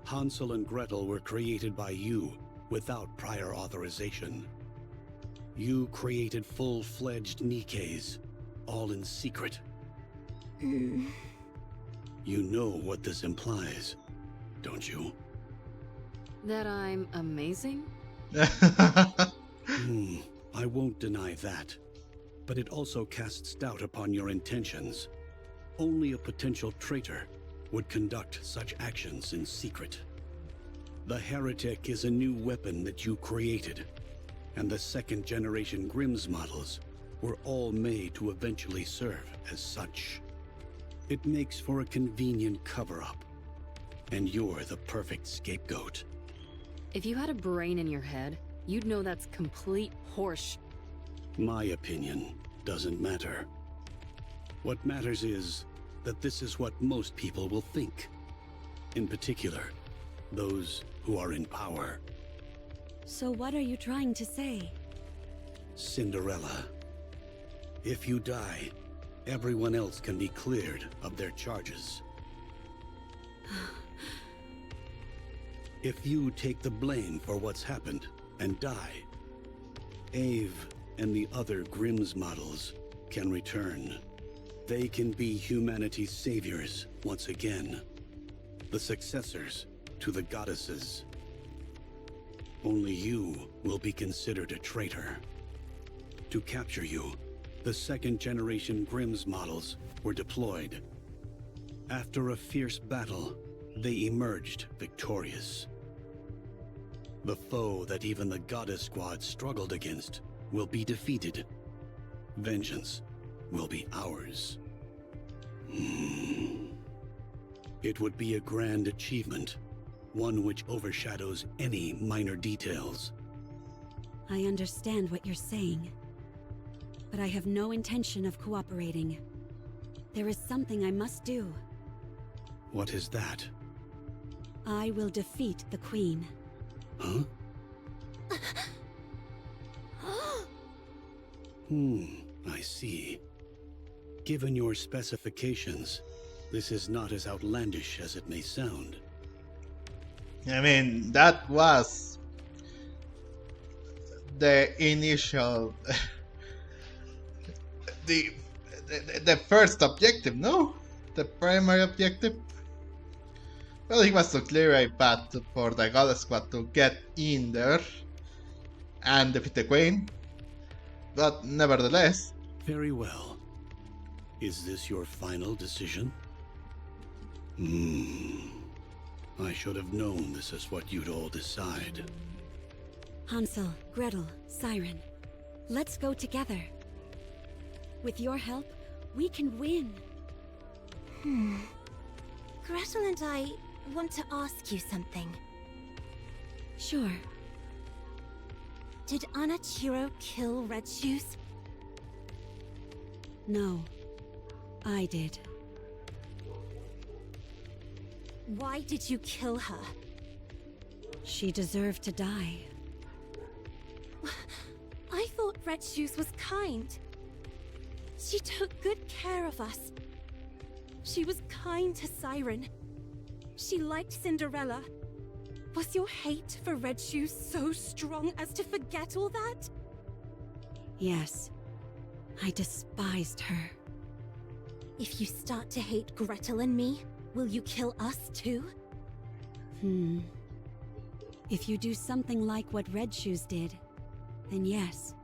F: Hansel and Gretel were created by you without prior authorization. You created full-fledged Nikkes, all in secret. You know what this implies, don't you?
E: That I'm amazing?
F: I won't deny that. But it also casts doubt upon your intentions. Only a potential traitor would conduct such actions in secret. The heretic is a new weapon that you created, and the second-generation Grimm's models were all made to eventually serve as such. It makes for a convenient cover-up, and you're the perfect scapegoat.
E: If you had a brain in your head, you'd know that's complete horse.
F: My opinion doesn't matter. What matters is that this is what most people will think. In particular, those who are in power.
D: So what are you trying to say?
F: Cinderella. If you die, everyone else can be cleared of their charges. If you take the blame for what's happened and die, Ave and the other Grimm's models can return. They can be humanity's saviors once again. The successors to the goddesses. Only you will be considered a traitor. To capture you, the second-generation Grimm's models were deployed. After a fierce battle, they emerged victorious. The foe that even the Goddess Squad struggled against will be defeated. Vengeance will be ours. It would be a grand achievement, one which overshadows any minor details.
D: I understand what you're saying, but I have no intention of cooperating. There is something I must do.
F: What is that?
D: I will defeat the Queen.
F: Huh? I see. Given your specifications, this is not as outlandish as it may sound.
A: I mean, that was the initial, the first objective, no? The primary objective? Well, it was to clear a path for the God Squad to get in there and defeat the Queen. But nevertheless...
F: Very well. Is this your final decision? I should have known this is what you'd all decide.
D: Hansel, Gretel, Siren, let's go together. With your help, we can win.
C: Gretel and I want to ask you something.
D: Sure.
C: Did Anachiro kill Red Shoes?
D: No, I did.
C: Why did you kill her?
D: She deserved to die.
C: I thought Red Shoes was kind. She took good care of us. She was kind to Siren. She liked Cinderella. Was your hate for Red Shoes so strong as to forget all that?
D: Yes, I despised her.
C: If you start to hate Gretel and me, will you kill us too?
D: If you do something like what Red Shoes did, then yes.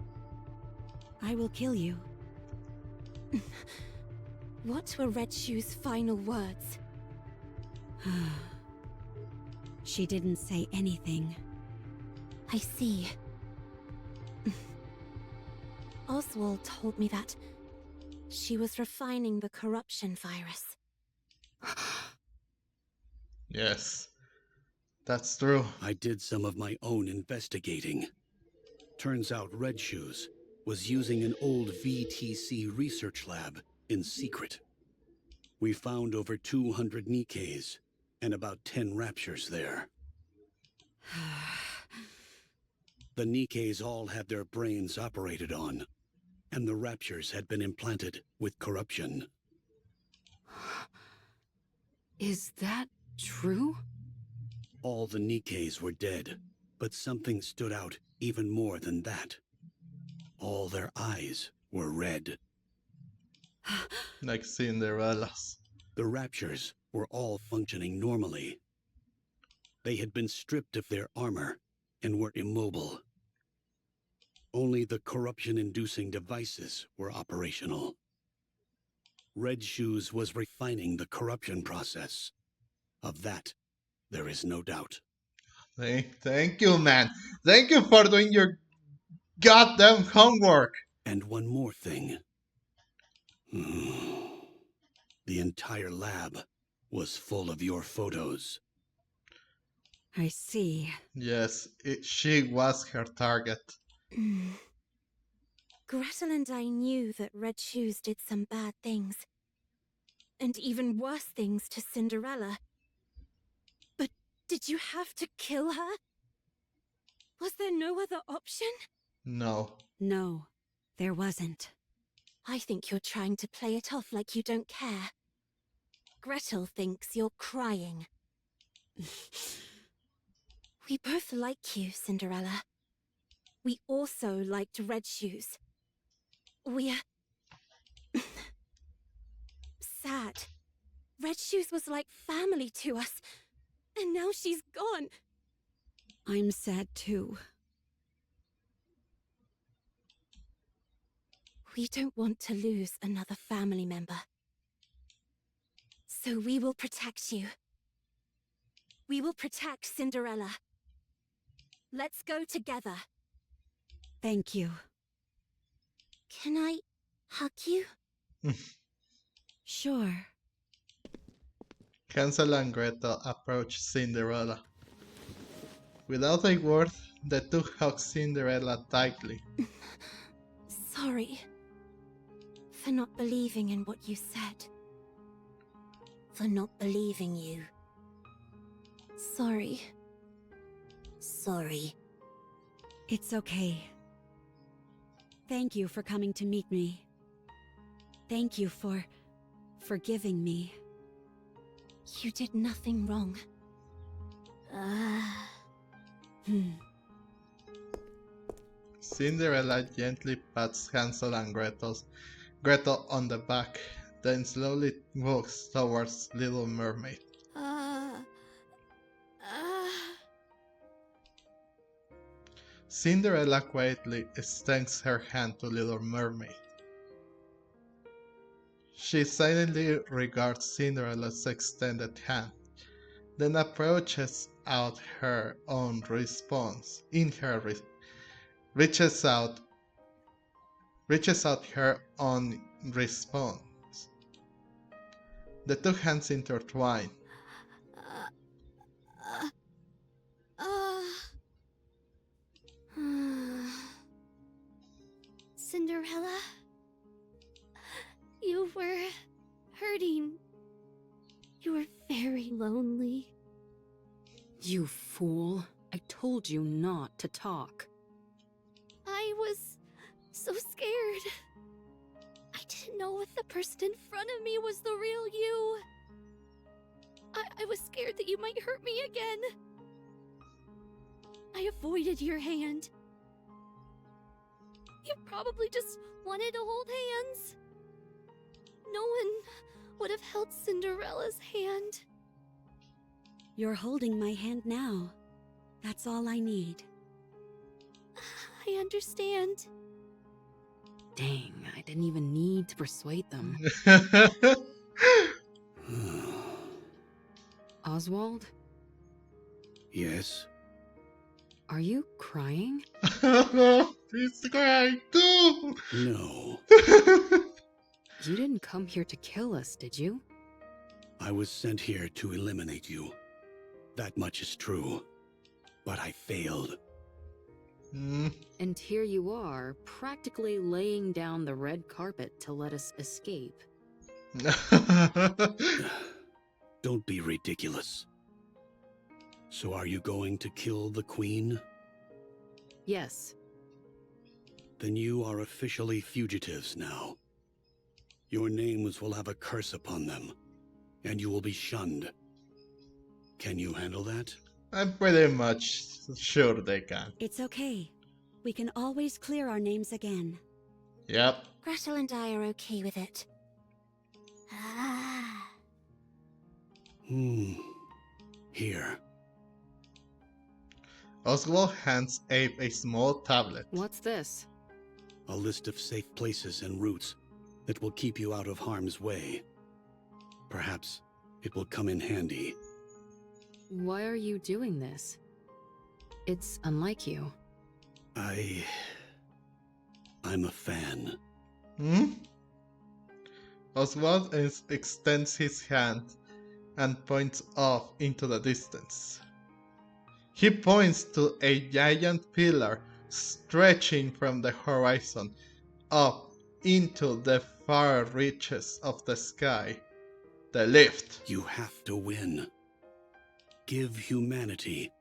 D: I will kill you.
C: What were Red Shoe's final words?
D: She didn't say anything.
C: I see. Oswald told me that she was refining the corruption virus.
A: Yes, that's true.
F: I did some of my own investigating. Turns out Red Shoes was using an old VTC research lab in secret. We found over 200 Nikkes and about 10 raptures there. The Nikkes all had their brains operated on, and the raptures had been implanted with corruption.
E: Is that true?
F: All the Nikkes were dead, but something stood out even more than that. All their eyes were red.
A: Like Cinderella's.
F: The raptures were all functioning normally. They had been stripped of their armor and were immobile. Only the corruption-inducing devices were operational. Red Shoes was refining the corruption process. Of that, there is no doubt.
A: Thank you, man. Thank you for doing your goddamn homework.
F: And one more thing. The entire lab was full of your photos.
D: I see.
A: Yes, she was her target.
C: Gretel and I knew that Red Shoes did some bad things. And even worse things to Cinderella. But did you have to kill her? Was there no other option?
A: No.
D: No, there wasn't.
C: I think you're trying to play it off like you don't care. Gretel thinks you're crying. We both like you, Cinderella. We also liked Red Shoes. We're sad. Red Shoes was like family to us, and now she's gone.
D: I'm sad too.
C: We don't want to lose another family member. So we will protect you. We will protect Cinderella. Let's go together.
D: Thank you.
C: Can I hug you?
D: Sure.
A: Hansel and Gretel approach Cinderella. Without a word, the two hug Cinderella tightly.
C: Sorry for not believing in what you said. For not believing you. Sorry. Sorry.
D: It's okay. Thank you for coming to meet me. Thank you for forgiving me.
C: You did nothing wrong.
A: Cinderella gently pats Hansel and Gretel on the back, then slowly walks towards Little Mermaid. Cinderella quietly extends her hand to Little Mermaid. She silently regards Cinderella's extended hand, then approaches out her own response. Reaches out her own response. The two hands intertwine.
C: Cinderella, you were hurting. You were very lonely.
E: You fool. I told you not to talk.
C: I was so scared. I didn't know if the person in front of me was the real you. I was scared that you might hurt me again. I avoided your hand. You probably just wanted to hold hands. No one would have held Cinderella's hand.
D: You're holding my hand now. That's all I need.
C: I understand.
E: Dang, I didn't even need to persuade them. Oswald,
F: Yes?
E: are you crying?
A: He's crying too!
F: No.
E: You didn't come here to kill us, did you?
F: I was sent here to eliminate you. That much is true. But I failed.
A: Mm.
E: And here you are, practically laying down the red carpet to let us escape.
F: Don't be ridiculous. So are you going to kill the Queen?
E: Yes.
F: Then you are officially fugitives now. Your names will have a curse upon them, and you will be shunned. Can you handle that?
A: I'm pretty much sure they can.
D: It's okay. We can always clear our names again.
A: Yep.
C: Gretel and I are okay with it. Ah.
F: Here.
A: Oswald hands Abe a small tablet.
E: What's this?
F: A list of safe places and routes that will keep you out of harm's way. Perhaps it will come in handy.
E: Why are you doing this? It's unlike you.
F: I'm a fan.
A: Hmm? Oswald extends his hand and points off into the distance. He points to a giant pillar stretching from the horizon up into the far reaches of the sky. The lift.
F: You have to win. Give humanity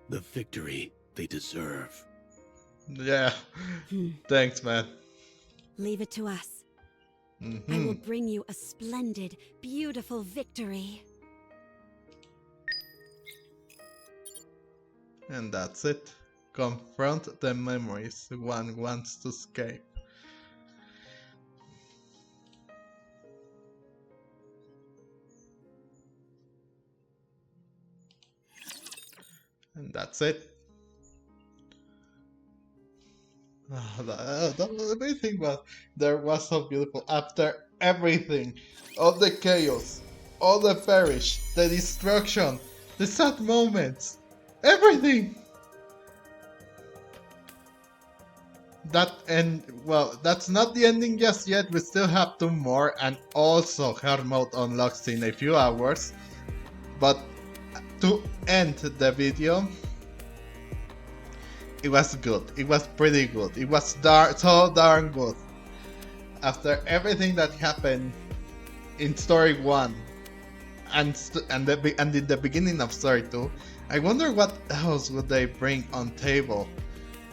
F: the victory they deserve.
A: Yeah. Thanks, man.
D: Leave it to us. I will bring you a splendid, beautiful victory.
A: And that's it. Confront the memories one wants to escape. And that's it. Everything was there was so beautiful. After everything, all the chaos, all the perish, the destruction, the sad moments, everything. That end. Well, that's not the ending just yet. We still have two more, and also hard mode unlocks in a few hours. But to end the video, it was good. It was pretty good. It was so darn good. After everything that happened in story 1 and in the beginning of story 2, I wonder what else would they bring on table.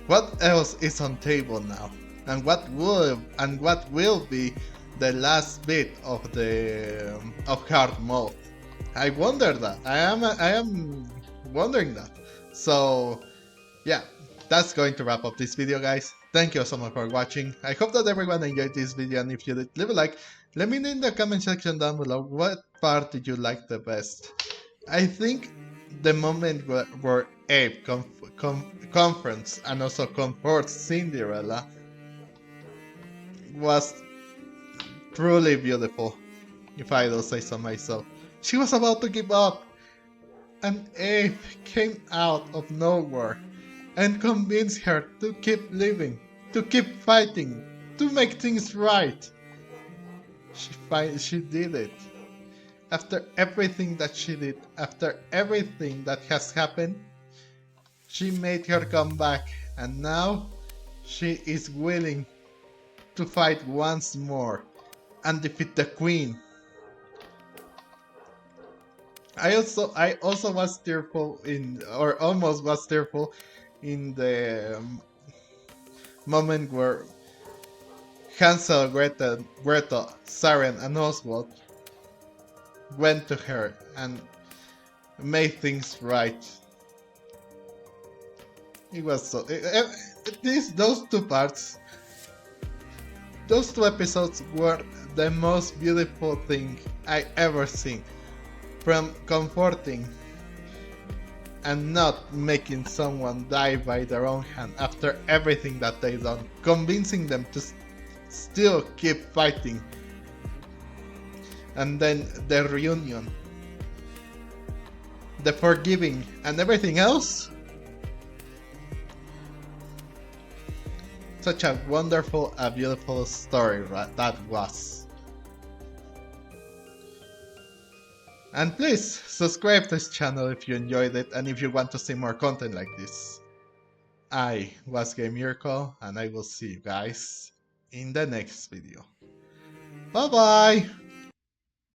A: What else is on table now? And what will be the last bit of the hard mode? I wonder that. I am wondering that. So yeah, that's going to wrap up this video, guys. Thank you so much for watching. I hope that everyone enjoyed this video, and if you did, leave a like. Let me know in the comment section down below what part did you like the best. I think the moment where Abe confronts and also comforts Cinderella was truly beautiful, if I do say so myself. She was about to give up, and Abe came out of nowhere and convinced her to keep living, to keep fighting, to make things right. She did it. After everything that she did, after everything that has happened, she made her come back, and now she is willing to fight once more and defeat the Queen. I also was tearful or almost was tearful in the moment where Hansel, Gretel, Saren, and Oswald went to her and made things right. It was so. Those two parts, those two episodes were the most beautiful thing I ever seen. From comforting and not making someone die by their own hand after everything that they done, convincing them still keep fighting. And then the reunion, the forgiving, and everything else. Such a wonderful, a beautiful story that was. And please subscribe to this channel if you enjoyed it and if you want to see more content like this. I was Game Miracle, and I will see you guys in the next video. Bye bye!